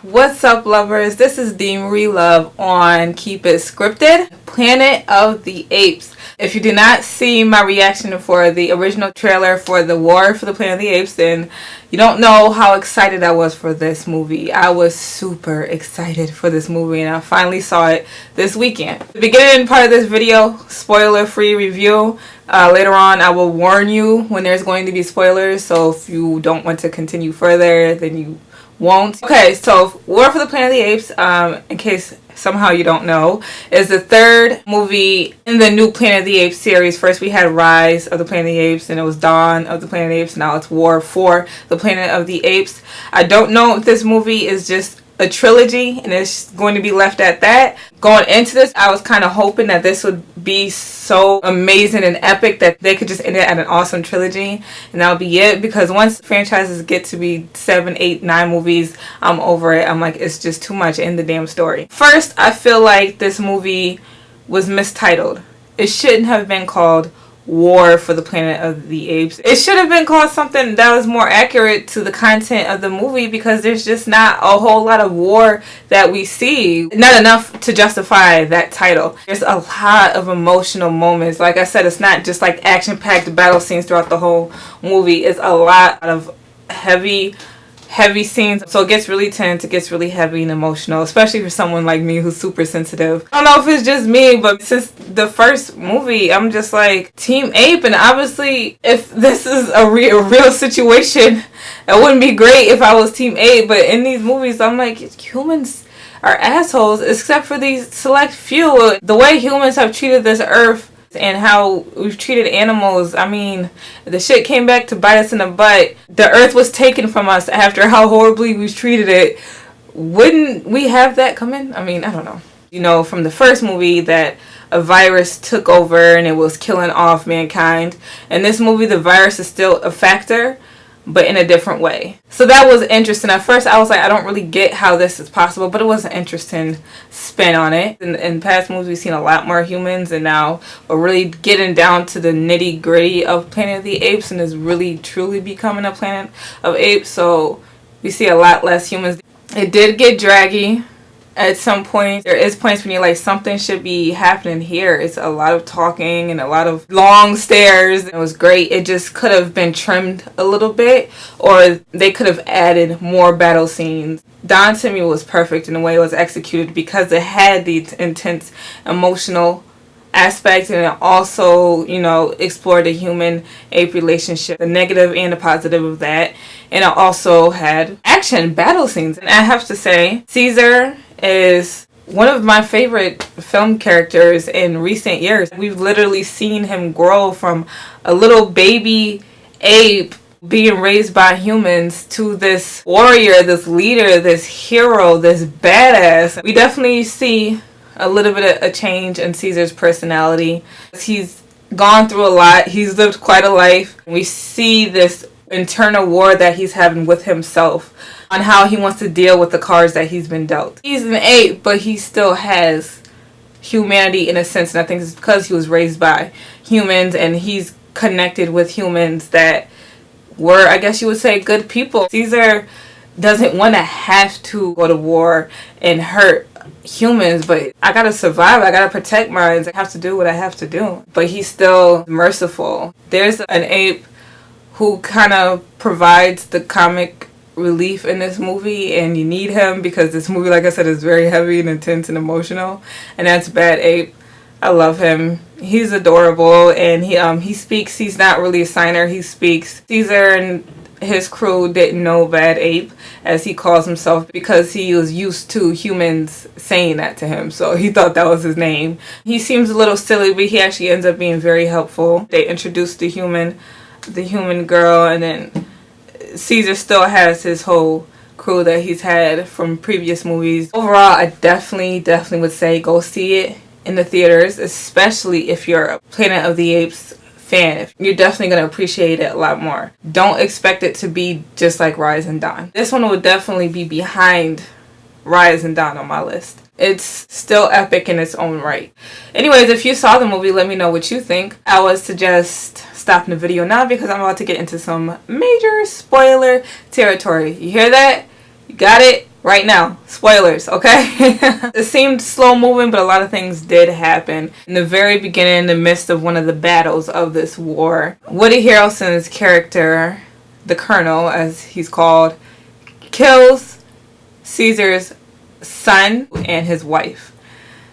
What's up, lovers? This is Dee Marie Love on Keep It Scripted, Planet of the Apes. If you did not see my reaction for the original trailer for the War for the Planet of the Apes, then you don't know how excited I was for this movie. I was super excited for this movie, and I finally saw it this weekend. The beginning part of this video, spoiler-free review. Later on, I will warn you when there's going to be spoilers, so if you don't want to continue further, then you won't. Okay, so War for the Planet of the Apes, in case somehow you don't know, is the third movie in the new Planet of the Apes series. First we had Rise of the Planet of the Apes, and it was Dawn of the Planet of the Apes. Now it's War for the Planet of the Apes. I don't know if this movie is just a trilogy and it's going to be left at that. Going into this, I was kind of hoping that this would be so amazing and epic that they could just end it at an awesome trilogy and that would be it, because once franchises get to be 7, 8, 9 movies, I'm over it. I'm like, it's just too much in the damn story. First, I feel like this movie was mistitled. It shouldn't have been called War for the Planet of the Apes. It should have been called something that was more accurate to the content of the movie, because there's just not a whole lot of war that we see. Not enough to justify that title. There's a lot of emotional moments. Like I said, it's not just like action-packed battle scenes throughout the whole movie. It's a lot of heavy scenes, so it gets really tense, it gets really heavy and emotional, especially for someone like me who's super sensitive. I don't know if it's just me, but since the first movie, I'm just like Team Ape, and obviously if this is a real situation, it wouldn't be great if I was Team Ape, but in these movies, I'm like, humans are assholes, except for these select few. The way humans have treated this earth and how we've treated animals, I mean, the shit came back to bite us in the butt. The earth was taken from us after how horribly we've treated it. Wouldn't we have that coming? I mean, I don't know. You know, from the first movie that a virus took over and it was killing off mankind. In this movie, the virus is still a factor, but in a different way. So that was interesting. At first, I was like, I don't really get how this is possible, but it was an interesting spin on it. In past movies, we've seen a lot more humans, and now we're really getting down to the nitty gritty of Planet of the Apes, and is really truly becoming a Planet of Apes. So we see a lot less humans. It did get draggy at some point. There is points when you're like, something should be happening here. It's a lot of talking and a lot of long stares. It was great. It just could have been trimmed a little bit, or they could have added more battle scenes. Dawn to me was perfect in the way it was executed, because it had the intense emotional aspect, and it also, you know, explored the human-ape relationship, the negative and the positive of that, and it also had action battle scenes. And I have to say, Caesar is one of my favorite film characters in recent years. We've literally seen him grow from a little baby ape being raised by humans to this warrior, this leader, this hero, this badass. We definitely see a little bit of a change in Caesar's personality. He's gone through a lot. He's lived quite a life. We see this internal war that he's having with himself on how he wants to deal with the cards that he's been dealt. He's an ape, but he still has humanity in a sense, and I think it's because he was raised by humans and he's connected with humans that were, I guess you would say, good people. Caesar doesn't want to have to go to war and hurt humans, but I gotta survive, I gotta protect mine, I have to do what I have to do. But he's still merciful. There's an ape who kind of provides the comic relief in this movie, and you need him because this movie, like I said, is very heavy and intense and emotional, and that's Bad Ape. I love him. He's adorable, and he speaks. He's not really a signer, he speaks. Caesar and his crew didn't know Bad Ape, as he calls himself, because he was used to humans saying that to him, so he thought that was his name. He seems a little silly, but he actually ends up being very helpful. They introduced the human girl, and then Caesar still has his whole crew that he's had from previous movies. Overall, I definitely would say go see it in the theaters, especially if you're a Planet of the Apes fan. You're definitely going to appreciate it a lot more. Don't expect it to be just like Rise and Dawn. This one would definitely be behind Rise and Dawn on my list. It's still epic in its own right. Anyways, if you saw the movie, let me know what you think. I would suggest stopping the video now, because I'm about to get into some major spoiler territory. You hear that? You got it? right now. Spoilers, okay? It seemed slow moving, but a lot of things did happen. In the very beginning, in the midst of one of the battles of this war, Woody Harrelson's character, the Colonel, as he's called, kills Caesar's son and his wife.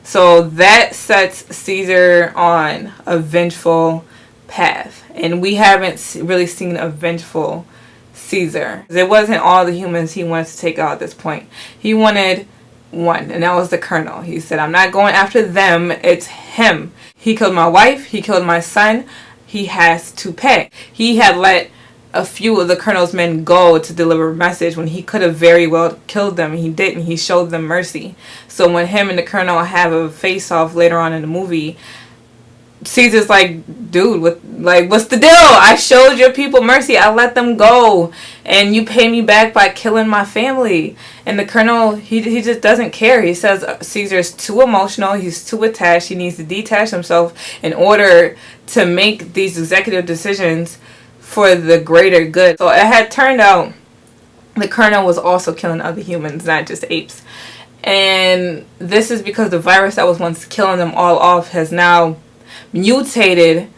So that sets Caesar on a vengeful path. And we haven't really seen a vengeful Caesar. It wasn't all the humans he wanted to take out at this point. He wanted one, and that was the Colonel. He said, I'm not going after them, it's him. He killed my wife, he killed my son, he has to pay. He had let a few of the Colonel's men go to deliver a message when he could have very well killed them. He didn't. He showed them mercy. So when him and the Colonel have a face-off later on in the movie, Caesar's like, dude, what's the deal? I showed your people mercy. I let them go, and you pay me back by killing my family. And the Colonel, he just doesn't care. He says Caesar's too emotional. He's too attached. He needs to detach himself in order to make these executive decisions for the greater good. So it had turned out the Colonel was also killing other humans, not just apes. And this is because the virus that was once killing them all off has now mutated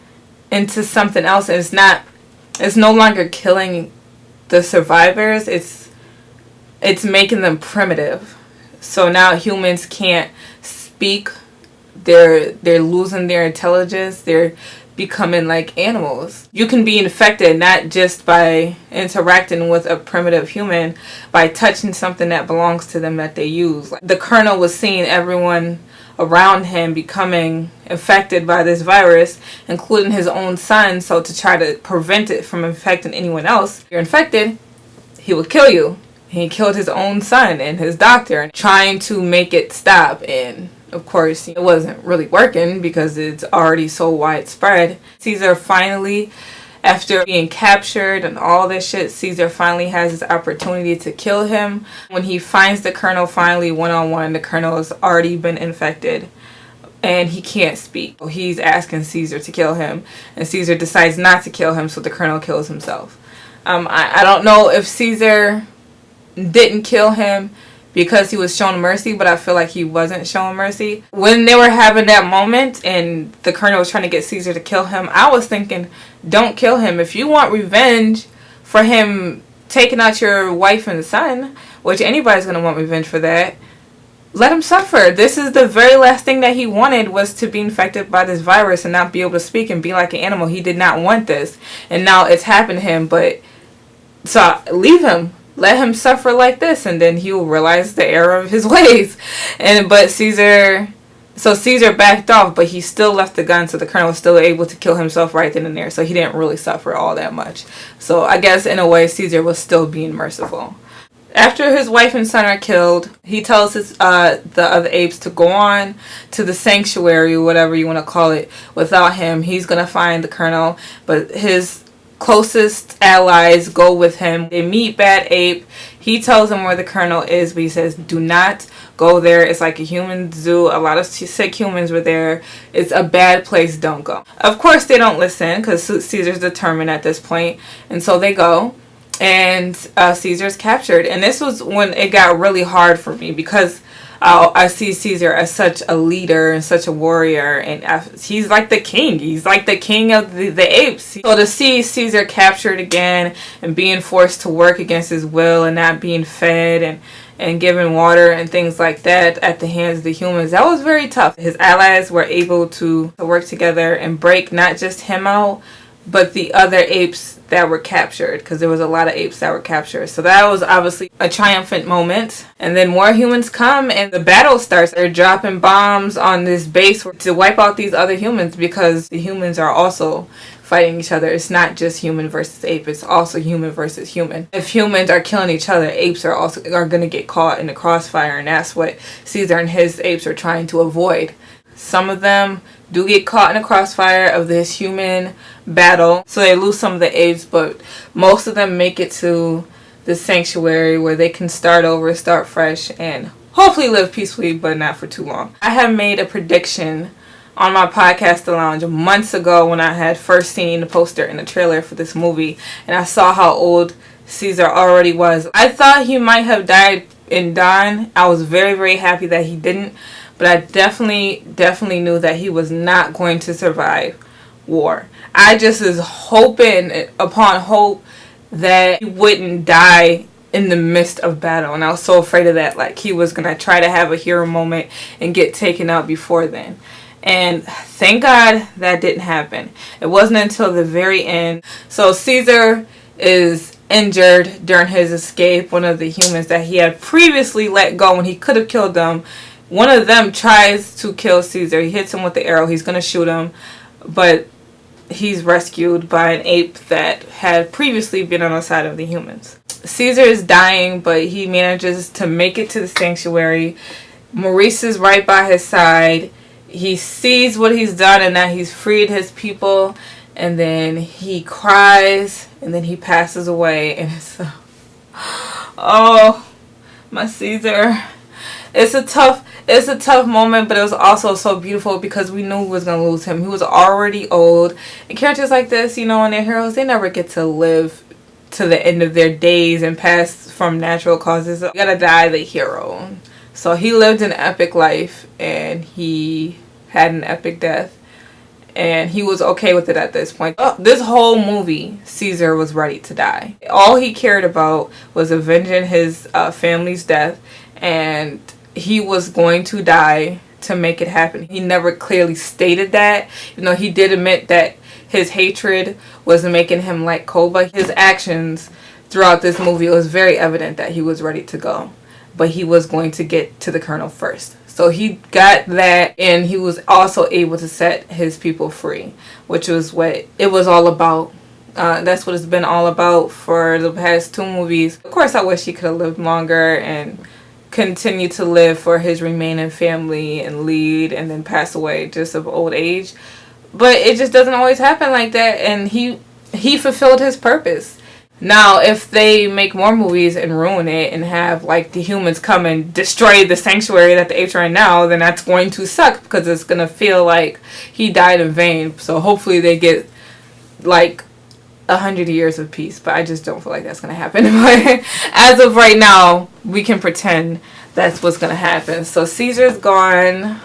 into something else. And it's no longer killing the survivors. It's making them primitive. So now humans can't speak. They're losing their intelligence. They're becoming like animals. You can be infected not just by interacting with a primitive human, by touching something that belongs to them that they use. Like the Colonel was seeing everyone around him becoming infected by this virus, including his own son. So to try to prevent it from infecting anyone else, if you're infected, he will kill you. He killed his own son and his doctor, trying to make it stop. And of course, it wasn't really working because it's already so widespread. Caesar finally, after being captured and all this shit, Caesar finally has his opportunity to kill him. When he finds the Colonel finally one-on-one, the Colonel has already been infected and he can't speak. He's asking Caesar to kill him, and Caesar decides not to kill him, so the Colonel kills himself. I don't know if Caesar didn't kill him because he was shown mercy, but I feel like he wasn't shown mercy. When they were having that moment and the Colonel was trying to get Caesar to kill him, I was thinking, don't kill him. If you want revenge for him taking out your wife and son, which anybody's going to want revenge for that, let him suffer. This is the very last thing that he wanted, was to be infected by this virus and not be able to speak and be like an animal. He did not want this, and now it's happened to him. But so leave him. Let him suffer like this, and then he will realize the error of his ways. But Caesar backed off, but he still left the gun, so the Colonel was still able to kill himself right then and there. So he didn't really suffer all that much. So I guess in a way, Caesar was still being merciful. After his wife and son are killed, he tells the other apes to go on to the sanctuary, whatever you want to call it. Without him, he's gonna find the Colonel, but his closest allies go with him. They meet Bad Ape. He tells them where the Colonel is, but he says, do not go there. It's like a human zoo. A lot of sick humans were there. It's a bad place. Don't go. Of course, they don't listen because Caesar's determined at this point. And so they go, and Caesar's captured. And this was when it got really hard for me, because I see Caesar as such a leader and such a warrior, and he's like the king. He's like the king of the apes. So to see Caesar captured again and being forced to work against his will and not being fed and given water and things like that at the hands of the humans, that was very tough. His allies were able to work together and break not just him out, but the other apes that were captured, because there was a lot of apes that were captured. So that was obviously a triumphant moment. And then more humans come and the battle starts. They're dropping bombs on this base to wipe out these other humans, because the humans are also fighting each other. It's not just human versus ape, it's also human versus human. If humans are killing each other, apes are going to get caught in the crossfire, and that's what Caesar and his apes are trying to avoid. Some of them do get caught in the crossfire of this human battle, so they lose some of the apes, but most of them make it to the sanctuary where they can start over, start fresh, and hopefully live peacefully, but not for too long. I have made a prediction on my podcast, The Lounge, months ago when I had first seen the poster and the trailer for this movie, and I saw how old Caesar already was. I thought he might have died in Don, I was very, very happy that he didn't. But I definitely knew that he was not going to survive war. I just was hoping upon hope that he wouldn't die in the midst of battle. And I was so afraid of that. Like, he was going to try to have a hero moment and get taken out before then. And thank God that didn't happen. It wasn't until the very end. So Caesar is injured during his escape. One of the humans that he had previously let go when he could have killed them, one of them tries to kill Caesar. He hits him with the arrow. He's going to shoot him. But he's rescued by an ape that had previously been on the side of the humans. Caesar is dying, but he manages to make it to the sanctuary. Maurice is right by his side. He sees what he's done and that he's freed his people. And then he cries, and then he passes away. And it's, oh, my Caesar. It's a tough moment, but it was also so beautiful because we knew we was going to lose him. He was already old. And characters like this, you know, and their heroes, they never get to live to the end of their days and pass from natural causes. You gotta die the hero. So he lived an epic life, and he had an epic death. And he was okay with it at this point. This whole movie, Caesar was ready to die. All he cared about was avenging his family's death, and he was going to die to make it happen. He never clearly stated that. You know, he did admit that his hatred was making him like Koba. His actions throughout this movie, it was very evident that he was ready to go. But he was going to get to the colonel first. So he got that, and he was also able to set his people free, which was what it was all about. That's what it's been all about for the past 2 movies. Of course, I wish he could have lived longer and continue to live for his remaining family and lead, and then pass away just of old age. But it just doesn't always happen like that, and he fulfilled his purpose. Now, if they make more movies and ruin it and have like the humans come and destroy the sanctuary that the apes are in now, then that's going to suck because it's going to feel like he died in vain. So hopefully they get like 100 years of peace, but I just don't feel like that's going to happen. But as of right now, we can pretend that's what's going to happen. So Caesar's gone.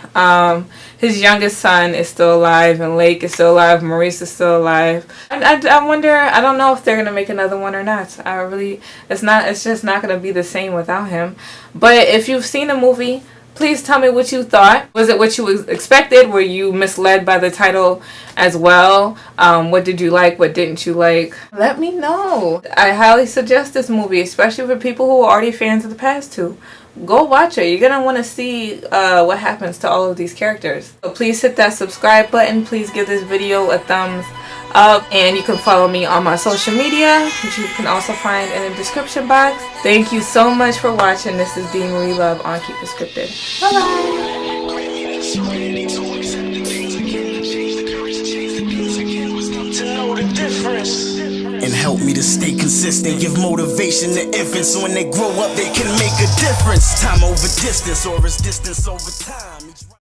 His youngest son is still alive, and Lake is still alive. Maurice is still alive. I wonder, I don't know if they're going to make another one or not. It's just not going to be the same without him. But if you've seen the movie, please tell me what you thought. Was it what you expected? Were you misled by the title as well? What did you like? What didn't you like? Let me know. I highly suggest this movie, especially for people who are already fans of the past 2. Go watch it. You're going to want to see what happens to all of these characters. So please hit that subscribe button. Please give this video a thumbs up. And you can follow me on my social media, which you can also find in the description box. Thank you so much for watching. This is Dee Marie Love on Keep It Scripted. Bye-bye. And help me to stay consistent. Give motivation to infants so when they grow up they can make a difference. Time over distance, or is distance over time?